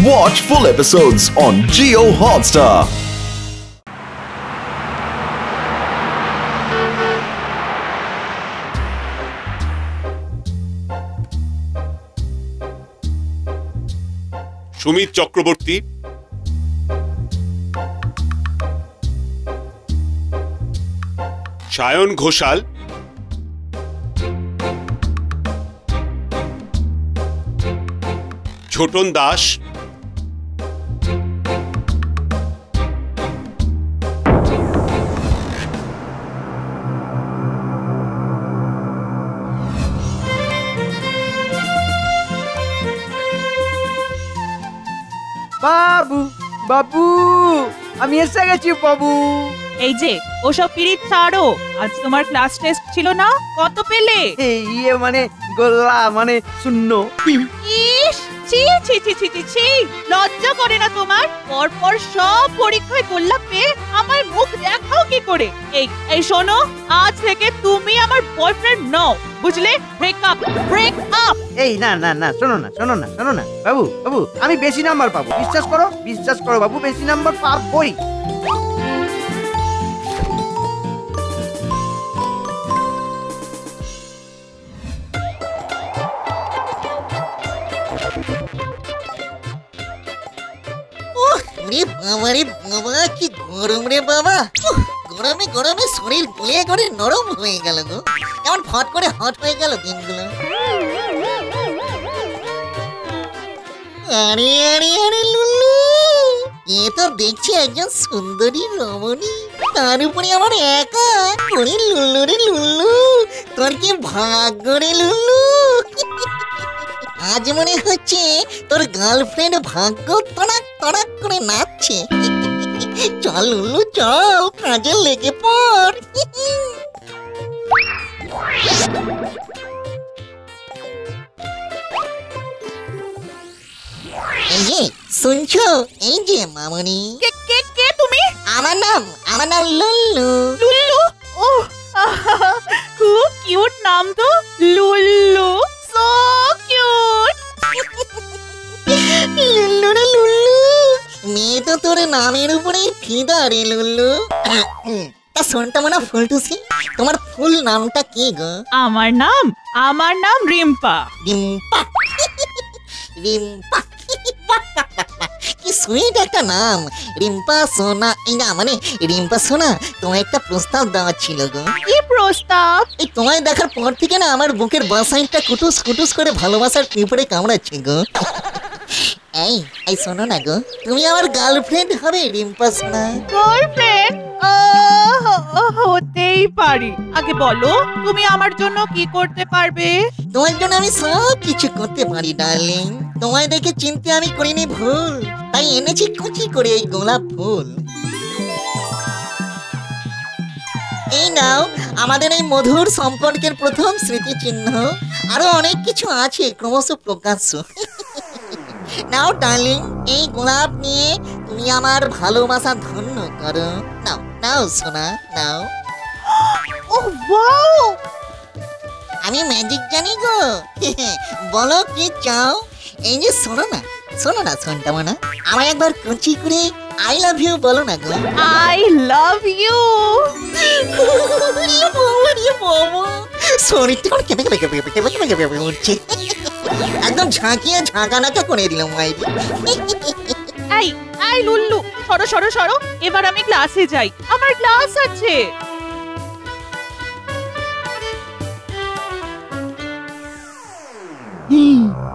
Watch full episodes on Jio Hotstar. Sumit Chakraborty, Sayan Ghoshal, Chhoton Das, বাবু বাবু আমি এসে গেছি বাবু। এই যে ওসব পিরিত ছাড়ো, আজ তোমার ক্লাস টেস্ট ছিল না, কত পেলে? ইয়ে মানে গোল্লা মানে শূন্য। ইস, ছি ছি ছি ছি ছি ছি, লজ্জা করে না তোমার? পরপর সব পরীক্ষায় গোল্লা পেয়ে আমার মুখ দেখাও কি করে? এই শোনো, আজ থেকে তুমি আমার বয়ফ্রেন্ড নও, বুঝলে? Break up, break up. এই না না না, শোনো না শোনো না শোনো না বাবু বাবু, আমি বেশি নাম্বার পাবো, বিশ্বাস করো বাবু, বেশি নাম্বার পাবোই। বাবারে বাবা, কি গরম রে বাবা! গরমে গরমে শরীর গলিয়ে গড়ে নরম হয়ে গেল গো, কেমন ফট করে হট হয়ে গেল দিনগুলো। আরে আরে আরে লুল্লু, এ তো দেখছি একজন সুন্দরী রমণী, তার উপরে আমার একা। ওরে লুল্লু রে লুল্লু, তোর কি ভাগ্য রে লুল্লু! আজ মনে হচ্ছে তোর গার্লফ্রেন্ড ভাগ্য তড়াক তড়াক করে নাচছে। চল লুল্লু চল, কাজে লেগে পড়। এই যে শুনছো, এই যে মামনি। কে কে কে তুমি? আমার নাম লুল্লু। লুল্লু? ও, খুব কিউট নাম তো, লুল্লু, সো কিউট। লুল্লু রে লুল্লু, মেয়ে তো তোর নামের উপরেই ফিদা রে লুল্লু। তা শোনটা মনে ফুলটুসি, তোমার ফুল নামটা কি গো? আমার নাম রিম্পা। রিম্পা? রিম্পা কি সুইট একটা নাম, রিম্পা সোনা। এই না মানে রিম্পা সোনা, তোমার একটা প্রস্তাব দেওয়া ছিল গো। কি প্রস্তাব? এই তোমায় দেখার পর থেকে না আমার বুকের বাসাইনটা কুটুস কুটুস করে ভালোবাসার পিঁপড়ে কামড়াচ্ছে গো। এই শোনো না গো, তুমি আমার গার্লফ্রেন্ড হবে রিম্পা সোনা। গার্লফ্রেন্ড? হতেই পারি। আগে বলো, তুমি আমার জন্য কি করতে পারবে? তোমার জন্য আমি সব কিছু করতে পারি ডার্লিং। তোমায় দেখে চিনতে আমি করিনি ভুল, তাই এনেছি কুচি করে এই গোলাপ ফুল। এই নাও আমাদের এই মধুর সম্পর্কের প্রথম স্মৃতিচিহ্ন। আরো অনেক কিছু আছে ক্রমশ প্রকাশ্য। নাও ডার্লিং, এই গোলাপ নিয়ে তুমি আমার ভালোবাসা ধন্য করো। নাও নাও সোনা, নাও। ওহ ওয়াও, আমি ম্যাজিক জানি গো। বলো কি চাও? এই যে শোনো না শোনটা মানা, আমায় একবার কুচি করে আই লাভ ইউ বলো না গো। I love you. শরীরটা করে কেঁপে কেঁপে কেঁপে কেঁপে কেঁপে কেঁপে কেঁপে উঠছে। একদম ঝাঁকিয়ে ঝাঁকানাকা করে দিলাম মাইরি। এই লুল্লু, সরো সরো সরো, এবার আমি ক্লাসে যাই, আমার ক্লাস আছে।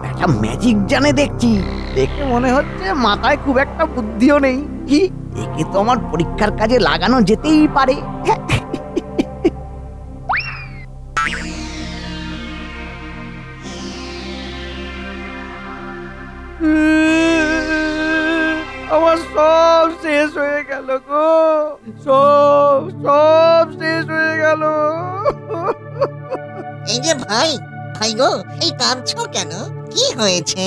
একটা ম্যাজিক জানে দেখছি, দেখে মনে হচ্ছে মাথায় খুব একটা বুদ্ধিও নেই। কি একে তো আমার পরীক্ষার কাজে লাগানো যেতেই পারে। আমার সব শেষ হয়ে গেল গো, সব শেষ হয়ে গেল। এই যে ভাই গো, এই কাঁদছো কেন? কি হয়েছে?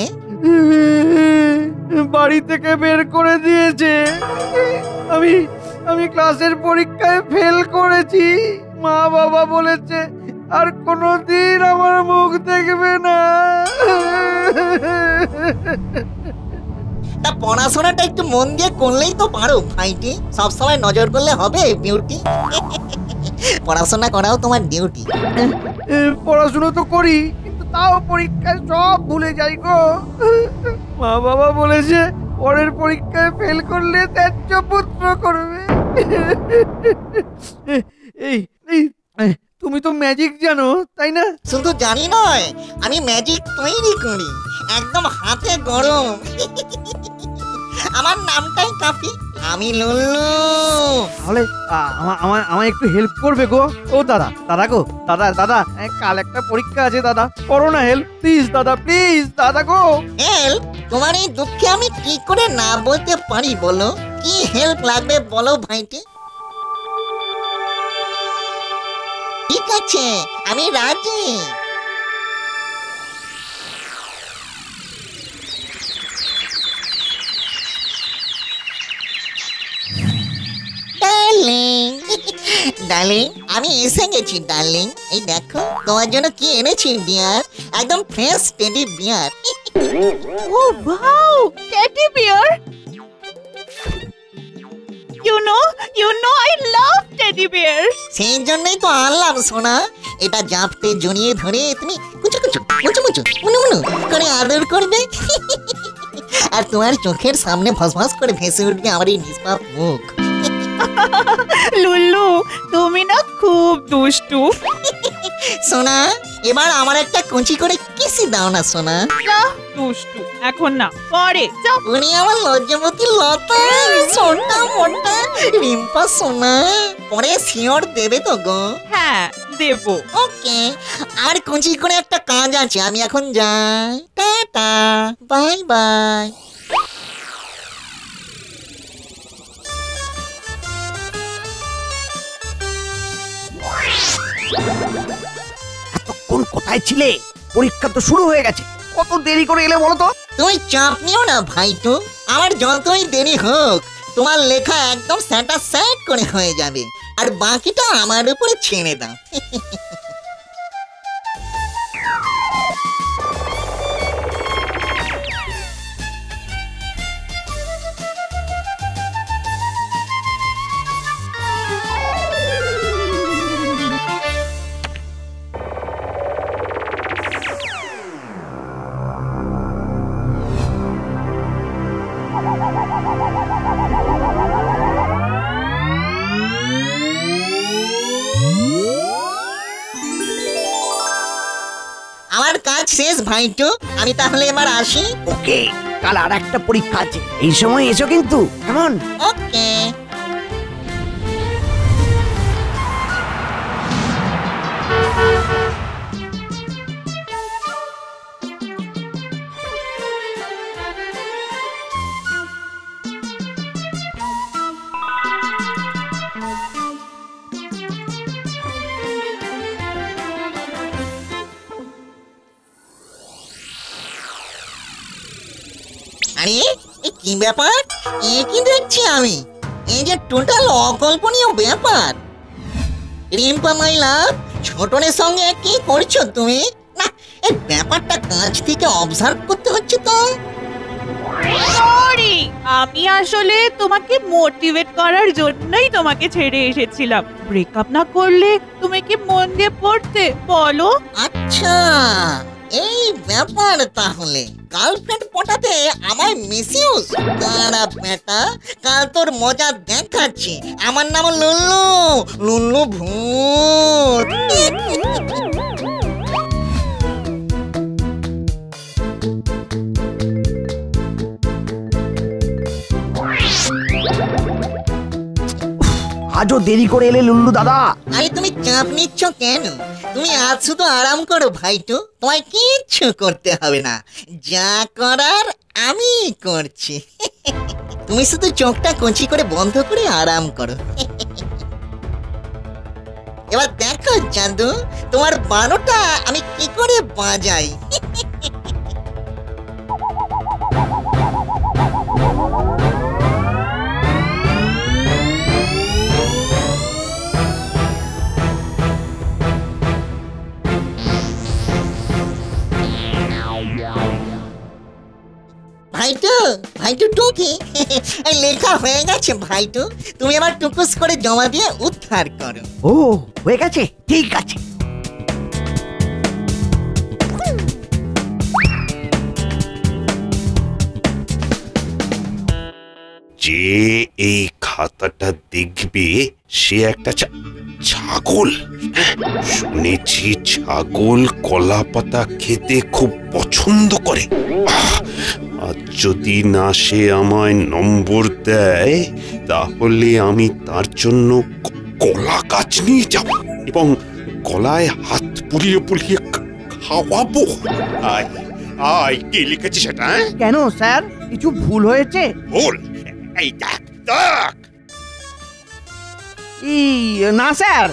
বাড়ি থেকে বের করে দিয়েছে। আমি ক্লাসের পরীক্ষায় ফেল করেছি। মা বাবা বলেছে আর কোনোদিন আমার মুখ দেখবে না। তা পড়াশোনাটা একটু মন দিয়ে করলেই তো পারো ভাইটি। সবসময় নজর করলে হবে বিউটি? পড়াশোনা করাও তোমার ডিউটি। পড়াশুনো তো করি, কিন্তু তাও পরীক্ষায় সব ভুলে যাই গো। মা বাবা বলেছে পরের পরীক্ষায় ফেল করলে ত্যায্য পুত্র করবে। এই এই তুমি তো ম্যাজিক জানো, তাই না? শুধু জানি নয়, আমি ম্যাজিক তৈরি করি, একদম হাতে গরম। আমার নামটাই কাফি, আমি লুল্লু। তাহলে আমায় একটু হেল্প করবে গো। ও দাদা, দাদা গো, দাদা দাদা, কাল একটা পরীক্ষা আছে দাদা, করো না হেল্প প্লিজ দাদা, প্লিজ দাদা গো। হেল্প? তোমার এই দুঃখে আমি কি করে না বলতে পারি বলো? কি হেল্প লাগবে বলো ভাইটি? ঠিক আছে, আমি রাজি। ডার্লিং, ডার্লিং, আমি এসে গেছি ডার্লিং। এই দেখো তোমার জন্য কি এনেছি বিয়ার, একদম fresh teddy bear. Oh wow, teddy bear. You know I love teddy bears. সেই জন্যই তো আনলাম সোনা। এটা জাপটে জড়িয়ে ধরে তুমি কুচু কুচু মুচু মুচু মুনু মুনু করে আদর করবে। আর তোমার চোখের সামনে ভসভস করে ভেসে উঠবে আমার এই নিষ্পাপ মুখ। লুল্লু, তুমি না খুব দুষ্টু। সোনা, এবার আমার একটা কুচি করে কিসি দাও না সোনা। না দুষ্টু, এখন না, পরে যাও। উনি আমার লজ্জাবতী লতা, সোনা মোটা রিম্পা সোনা। পরে শিওর দেবে তো গো? হ্যাঁ দেবো। ওকে, আর কুচি করে একটা কাজ আছে, আমি এখন যাই। Tata, bye bye. এতক্ষণ কোথায় ছিলে? পরীক্ষা তো শুরু হয়ে গেছে, কত দেরি করে এলে বলো তো? তুমি চাপ নিও না ভাইটু, আমার যতই দেরি হোক তোমার লেখা একদম স্যাটাসাইড করে হয়ে যাবে, আর বাকিটা আমার উপরে ছেড়ে দাও। আমার কাজ শেষ ভাইটু, আমি তাহলে এবার আসি। ওকে, কাল আর একটা পরীক্ষা আছে, এই সময় এসো কিন্তু, কেমন? ওকে। আরে এ কি ব্যাপার? এ কি দেখছি আমি? এই যে টোটাল অকল্পনীয় ব্যাপার। রিম্পা মাই লাভ, ছোটনের সঙ্গে কি করছো তুমি? না, এই ব্যাপারটা কাছ থেকে অবজার্ভ করতে হচ্ছে তো। সরি, আমি আসলে তোমাকে মোটিভেট করার জন্যই তোমাকে ছেড়ে এসেছিলাম। ব্রেকআপ না করলে তুমি কি মন দিয়ে পড়তে বলো? আচ্ছা, এই ব্যাপার তাহলে। গার্লফ্রেন্ড পটাতে আমায় মিসইউজ? দাঁড়া বেটা, কাল তোর মজা দেখাচ্ছি। আমার নাম লুল্লু, লুল্লু ভূত। আজও দেরি করে এলে লুল্লু দাদা। আরে তুমি চাপ নিচ্ছ কেন? তুমি আজ শুধু আরাম করো ভাইটু, তোমায় কিচ্ছু করতে হবে না, যা করার আমি করছি। তুমি শুধু চোখটা কচি করে বন্ধ করে আরাম করো। এবার দেখো চাঁদু, তোমার বারোটা আমি কি করে বাজাই। ভাইটু, ভাইটু টুকি, এই লেখা হয়ে গেছে ভাইটু। তুমি আবার টুকুস করে জমা দিয়ে উদ্ধার করো। ও হয়ে গেছে, ঠিক আছে। যে এই খাতাটা দেখবে সে একটা ছাগল। শুনেছি ছাগল কলা পাতা খেতে খুব পছন্দ করে। আর যদি না সে আমায় নম্বর দেয় তাহলে আমি তার জন্য কলা গাছ নিয়ে যাব এবং গলায় হাত পুড়িয়ে পুড়িয়ে খাওয়াবো। আয় আয়, কি লিখেছি সেটা? কেন স্যার, কিছু ভুল হয়েছে? ভুল? এই দেখ দেখ। না স্যার,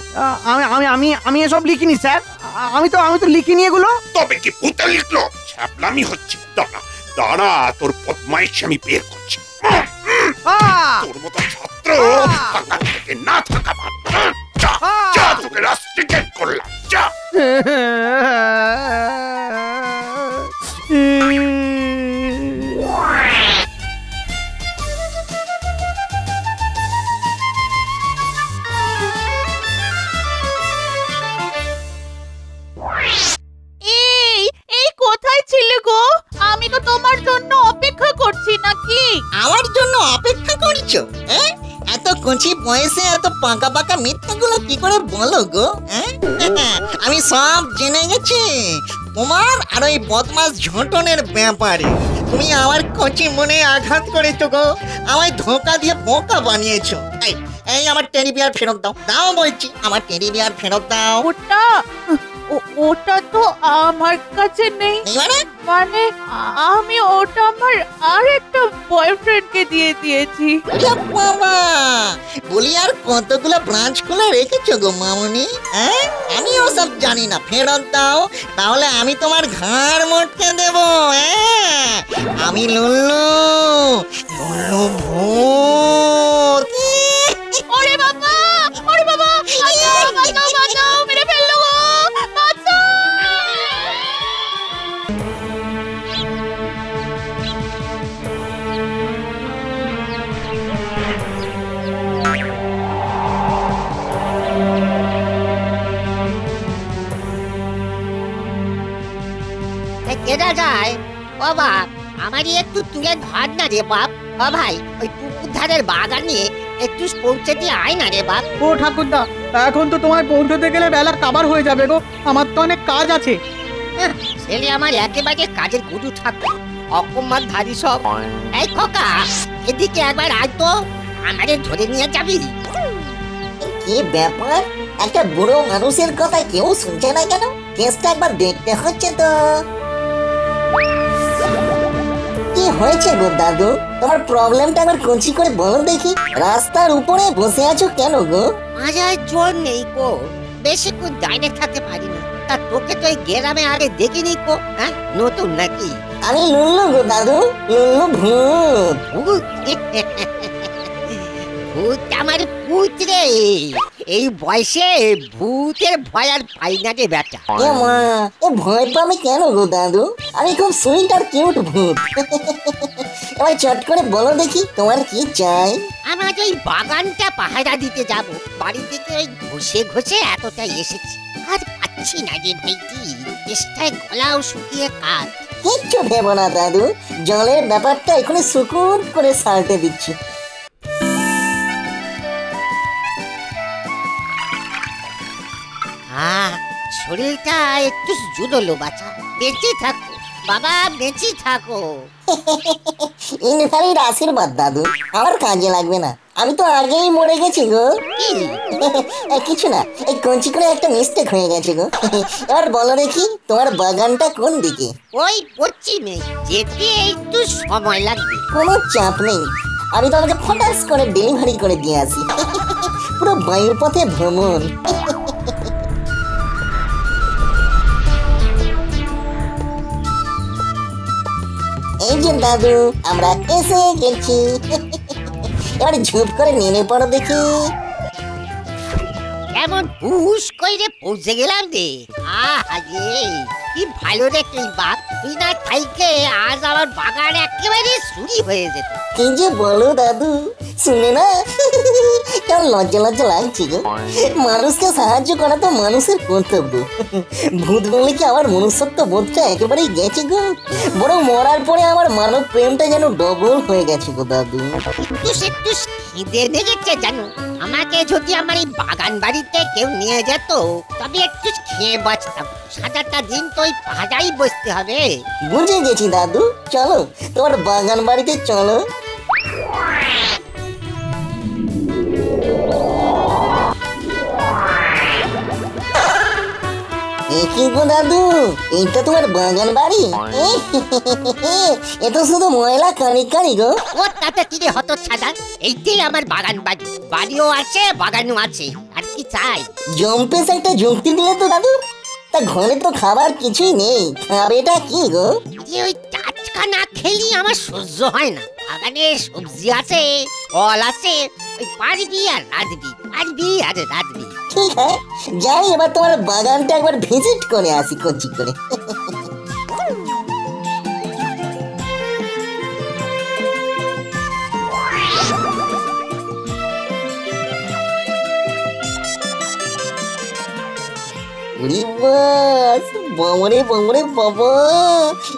আমি আমি আমি আমি এসব লিখিনি স্যার। আমি তো লিখিনি এগুলো। তবে কি ভূতে লিখলো? ছাপলামি হচ্ছে। দাঁড়া দাঁড়া, তোর বদমাইশ আমি বের করছি। তোর মতো ছাত্র থাকা থেকে না থাকা ভালো। যা যা, তোকে রাস্টিকেট করলাম, যা। এই কোথায় ছিলে গো? আমি তো তোমার জন্য অপেক্ষা করছি নাকি? আমার জন্য অপেক্ষা করছো? হ্যাঁ, এত কচি বয়সে এত পাকা পাকা মিথ্যাগুলো কি করে বলো গো? হ্যাঁ, আমি সব জেনে গেছি তোমার আর ওই বদমাস ঝটনের ব্যাপারে। তুমি আমার কচি মনে আঘাত করেছো গো, আমায় ধোকা দিয়ে বোকা বানিয়েছো। এই আমার টেডি বিয়ার ফেরত দাও, দাও বলছি, আমার টেডি বিয়ার ফেরত দাও। ওটা তো আমার কাছে নেই। মানে আমি ওটা আমার আরেকটা বয়ফ্রেন্ডকে দিয়ে দিয়েছি। বাবা, বলি আর কতগুলো ব্রাঞ্চ খুলে রেখেছো গো মামুনি? হ্যাঁ, আমি ওসব জানি না, ফেরত দাও, তাহলে আমি তোমার ঘাড় মটকে দেবো। হ্যাঁ, আমি লুল্লু, লুল্লু ভূত। ওরে বাবা, ওরে বাবা, বাঁচাও বাঁচাও বাঁচাও, মেরে ফেললো গো, বাঁচাও। কেডা যায়? ও বাপ, আমারই একটু তুলে ধর না রে বাপ। ও ভাই, ওই পুকুর ধারের বাগানে একটু পৌঁছে দিয়ে আয় না রে বাপ। ও ঠাকুরদা, এখন তো তোমায় পৌঁছতে গেলে বেলা কাবার হয়ে যাবে গো। আমার তো অনেক কাজ আছে। ছেলে আমার একেবারে কাজের গুরু ঠাকুর, অকম্মার ধারি সব। এই খোকা, এদিকে একবার আয় তো, আমারে ধরে নিয়ে যাবি। কি ব্যাপার, একটা বুড়ো মানুষের কথা কেউ শুনছে না কেন? কেসটা একবার দেখতে হচ্ছে তো। কি হয়েছে গো দাদু, তোমার প্রবলেমটা একবার কঞ্চি করে বলো দেখি। রাস্তার উপরে বসে আছো কেন গো? মাজায় জোর নেই গো, বেশিক্ষণ দাঁড়িয়ে থাকতে পারি না। তা তোকে তো এই গ্রামে আগে দেখিনি গো। হ্যাঁ, নতুন নাকি? আমি লুল্লু গো দাদু, লুল্লু ভূত। ভূত? ভূত আমার ভূত রে। এই বয়সে ভূতের ভয় আর পাই না রে বেটা। এ মা, এ ভয় পাবে কেন গো দাদু? আমি খুব সুইট আর কিউট ভূত। এবার চট করে বলো দেখি তোমার কি চাই? আমার ওই বাগানটা পাহারা দিতে যাব। বাড়ি থেকে ওই ঘষে ঘষে এতটা এসেছি, আর পাচ্ছি না রে ভাইটি। চেষ্টায় গলাও শুকিয়ে কাঠ। কিচ্ছু ভেবো না দাদু, জলের ব্যাপারটা এখানে সুকুন করে সালটে দিচ্ছি। শরীরটা একটু জুড়লো বাছা। বেঁচে থাকো বাবা, বেঁচে থাকো। ইনভারির আশীর্বাদ দাদু, আমার কাজে লাগবে না, আমি তো আগেই মরে গেছি গো। কিছু না, এই কঞ্চি করে একটা মিস্টেক হয়ে গেছে গো। এবার বলো দেখি তোমার বাগানটা কোন দিকে? ওই পশ্চিমে, যেতে একটু সময় লাগবে। কোনো চাপ নেই, আমি তোমাকে ফটাস করে ডেলিভারি করে দিয়ে আসি। পুরো বায়ুর পথে ভ্রমণ। এই যে দাদু, আমরা এসে গেছি। এবার ঝুপ করে নেমে পড়ো দেখি। এমন হুশ কইরে পৌঁছে গেলাম রে। আরে কি ভালো রে তুই বাপ, তুই না থাইকে আজ আমার বাগান একেবারে চুরি হয়ে যেত। কি যে বলো দাদু, শুনে না কেমন লজ্জা লজ্জা লাগছে গো। মানুষকে সাহায্য করা তো মানুষের কর্তব্য। ভূত বলে কি আমার মনুষ্যত্ব বোধটা একেবারেই গেছে গো। বরং মরার পরে আমার মানব প্রেমটা যেন ডবল হয়ে গেছে গো দাদু। একটু খিদে লেগেছে জানো, আমাকে যদি আমার এই বাগান বাড়িতে কেউ নিয়ে যেত তবে একটু খেয়ে বাঁচতাম। সারাটা দিন তো ওই পাহাড়াই বসতে হবে। বুঝে গেছি দাদু, চলো তোমার বাগান বাড়িতে চলো। কি গো দাদু, এইটা তোমার বাগান বাড়ি? এ তো শুধু ময়লা কানি কানি গো। ও তাতে কি রে হতো ছাড়া, এইটাই আমার বাগান বাড়ি। বাড়িও আছে বাগানও আছে, আর কি চাই? জম্পেস একটা যুক্তি দিলে তো দাদু। তা ঘরে তো খাবার কিছুই নেই, খাবেটা কি গো? ওই টাটকা না খেলি আমার সহ্য হয় না। বাগানে সবজি আছে, ফল আছে, ওই পারবি আর রাঁধবি, পারবি আর রাঁধবি। ঠিক আছে, যাই এবার তোমার বাগানটা একবার ভিজিট করে আসি কচি করে। বাবারে বাবারে বাবা,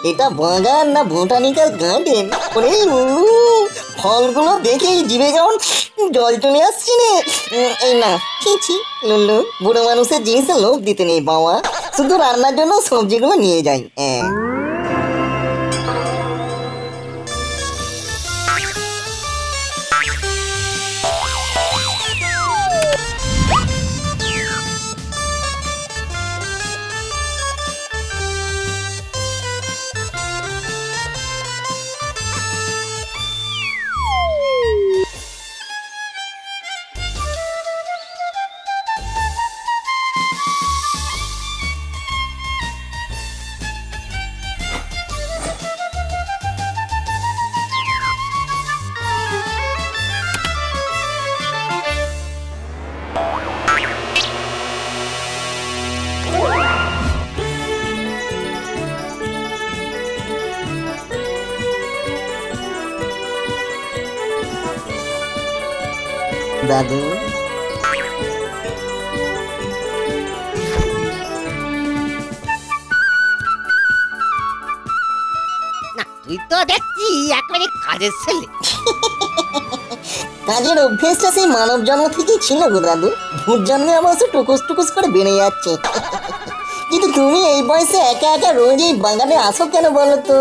এটা বাগান না বোটানিক্যাল গার্ডেন? ফলগুলো দেখেই জিভে কেমন জল চলে আসছে রে। এই না ছি, লুল্লু, বুড়ো মানুষের জিনিসে লোভ দিতে নেই বাবা, শুধু রান্নার জন্য সবজিগুলো নিয়ে যাই। দাদু, না তুই তো দেখছি একেবারে কাজের ছেলে। কাজের অভ্যেসটা সেই মানব জন্ম থেকেই ছিল গো দাদু। ভূত জন্মে অবশ্য টুকুস টুকুস করে বেড়ে যাচ্ছে। কিন্তু তুমি এই বয়সে একা একা রোজ এই বাগানে আসো কেন বলো তো?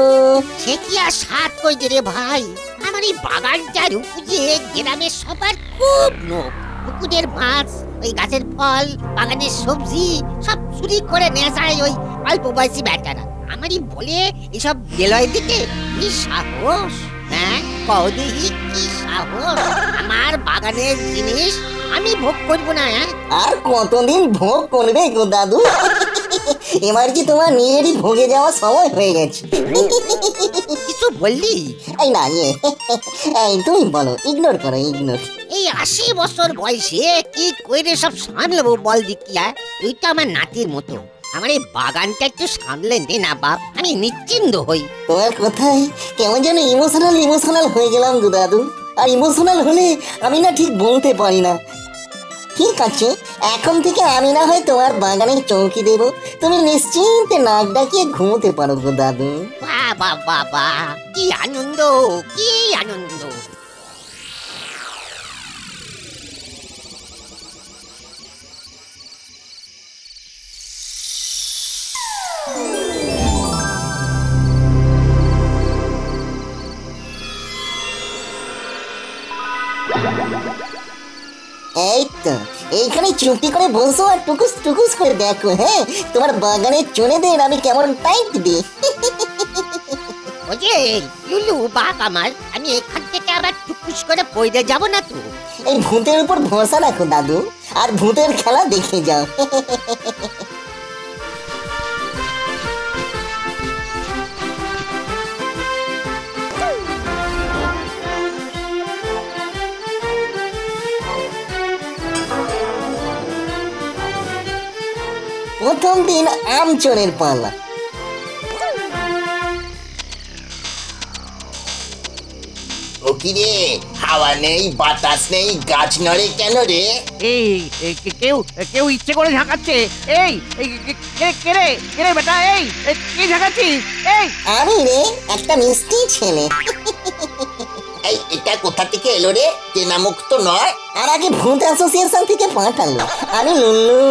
সে কি আর সাত কই রে ভাই, আমার এই বাগানটার উপরে গ্রামের সবার খুব লোভ। পুকুরের মাছ, ওই গাছের ফল, বাগানের সবজি সব চুরি করে নিয়ে যায় ওই অল্প বয়সী বেটারা। আমারই বলে এসব গেলয় দিতে কি সাহস? হ্যাঁ কও দেখি কি সাহস? আমার বাগানের জিনিস আমি ভোগ করবো না? আর কতদিন ভোগ করবে গো দাদু? এবার কি তোমার নিজেরই ভোগে যাওয়ার সময় হয়ে গেছে। কিছু বললি? এই না এই তুমি বলো, ইগনোর করো, ইগনোর। এই 80 বছর বয়সে কি কইরে সব সামলাবো বল দেখি? তুই তো আমার নাতির মতো, আমার এই বাগানটা একটু সামলে দে না বাপ, আমি নিশ্চিন্ত হই। তোমার কথাই কেমন যেন ইমোশনাল হয়ে গেলাম গো দাদু। আর ইমোশনাল হলে আমি না ঠিক বলতে পারি না। ঠিক আছে, এখন থেকে আমি না হয় তোমার বাগানে চৌকি দেব, তুমি নিশ্চিন্তে নাক ডাকিয়ে ঘুমোতে পারো গো দাদু। বাবা বাবা, কি আনন্দ, কি আনন্দ। এই তো এইখানে চুপটি করে বসো আর টুকুস টুকুস করে দেখো। হ্যাঁ, তোমার বাগানের চুনেদের আমি কেমন টাইট দিই। ওরে লুলু বাপ আমার, আমি এখান থেকে আবার টুকুস করে পড়ে যাব না তো? এই ভূতের উপর ভরসা রাখো দাদু, আর ভূতের খেলা দেখে যাও। প্রথম দিন আম চোরের পালা। ও কি রে, হাওয়া নেই বাতাস নেই গাছ নড়ে কেন রে? এই কেউ কেউ ইচ্ছে করে ঝাঁকাচ্ছে। এই কে রে বেটা? এই কে ঝাঁকাচ্ছিস? এই আমি রে, একটা মিষ্টি ছেলে। এই এটা কোথা থেকে এলো রে? চেনা মুখ তো নয়। আর আগে ভূত অ্যাসোসিয়েশন থেকে পাঠালো। আমি লুল্লু।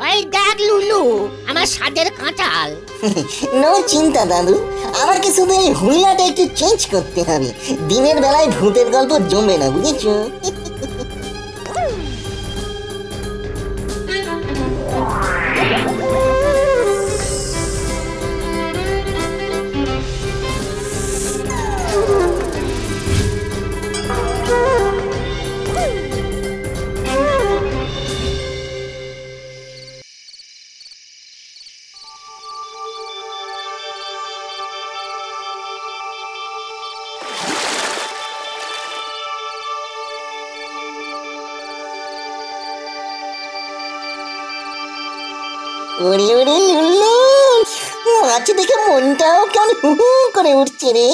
ওই দেখ লুলু, আমার স্বাদের কাঁঠাল। নো চিন্তা দাদু, আমাকে শুধু এই হুল্লাটা একটু চেঞ্জ করতে হবে। দিনের বেলায় ভূতের গল্প জমবে না, বুঝেছো? ওরে ওরে লুল্লু, মাছ দেখে মনটাও কেমন হু হু করে উঠছে রে।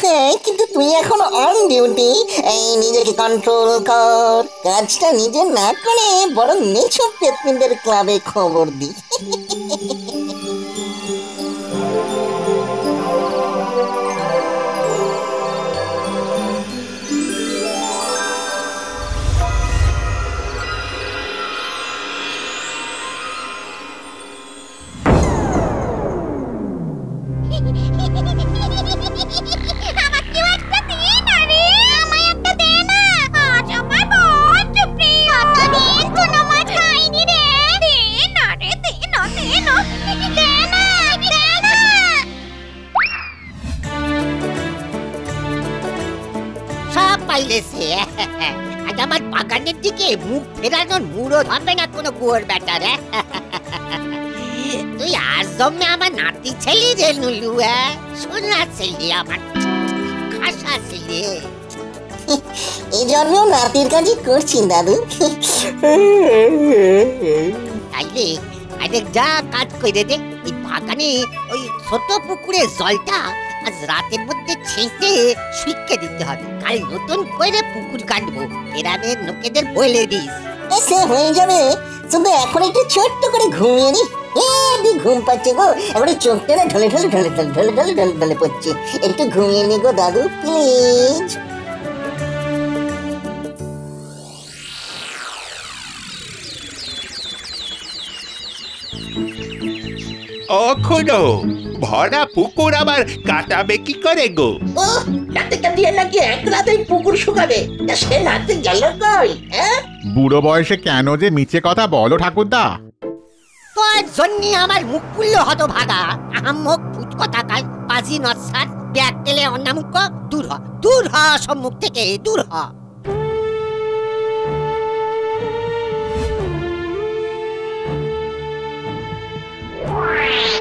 হ্যাঁ, কিন্তু তুই এখন অন ডিউটি। এই নিজেকে কন্ট্রোল কর। কাজটা নিজে না করে বরং নেছো পেতনিদের ক্লাবে খবর দি। সব পাইলেছে। আজ আমার বাগানের দিকে মুখ ফেরানোর মুড়ো ধরবে না কোনো কুয়োর ব্যাটার। তুই আজ জন্মে আমার নাতি ছেলে রে নুলু। সোনা ছেলে, আমার খাসা ছেলে। এই জন্মেও নাতির কাজই করছি দাদু। তাইলে আরে যা কাজ করে দে, এই বাগানে ওই ছোট পুকুরের জলটা আজ রাতের মধ্যে ছেঁচে শুইকে দিতে হবে। কাল নতুন করে পুকুর কাটবো, গ্রামের লোকেদের বলে দিস। সে হয়ে যাবে, শুধু এখন একটু ছোট্ট করে ঘুমিয়ে নি। ঘুম পাচ্ছে গো, এবারে চোখটা না ঢলে ঢলে ঢলে ঢলে ঢলে ঢলে ঢলে ঢলে পড়ছে। একটু ঘুমিয়ে নি গো দাদু প্লিজ। অখনো ভরা পুকুর আবার কাটাবে কি করে গো? ও রাতে কাটিয়ে নাকি এক রাতেই পুকুর শুকাবে? তা সে রাতে গেল কই? বুড়ো বয়সে কেন যে মিছে কথা বলো ঠাকুরদা? তোর জন্য আমার মুখ খুললো হতো ভাগা। আহাম্মক ভূত কথা কাল বাজি নসার ব্যাগ তেলে অন্নামুখ। দূর হ সম্মুখ থেকে, দূর হ।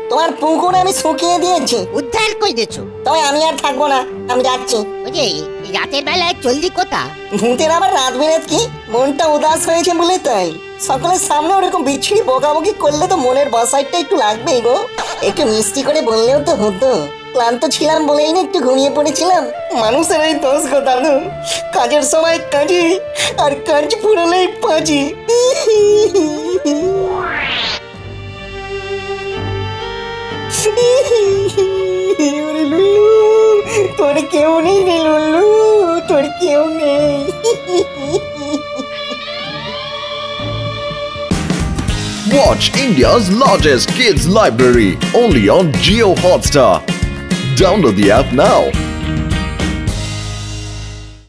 তোমার পুকুর আমি শুকিয়ে দিয়েছি। উদ্ধার কই দিয়েছো? তবে আমি আর থাকবো না, আমি যাচ্ছি। ওরে রাতের বেলায় জলদি কোথা? ভূতের আবার রাত বেরাত কি? মনটা উদাস হয়েছে বলে তাই। সকলের সামনে ওরকম বিচ্ছিরি বকাবকি করলে তো মনের বাসাইটা একটু লাগবেই গো। একটু মিষ্টি করে বললেও তো হতো। ক্লান্ত ছিলাম বলেই না একটু ঘুমিয়ে পড়েছিলাম। মানুষের এই দোষ গো দাদু, কাজের সময় কাজে আর কাজ ফুরলেই পাজি। তোর কেউ নেই রে লুল্লু, তোর কেউ নেই। Watch India's largest kids library only on Jio Hotstar. Download the app now.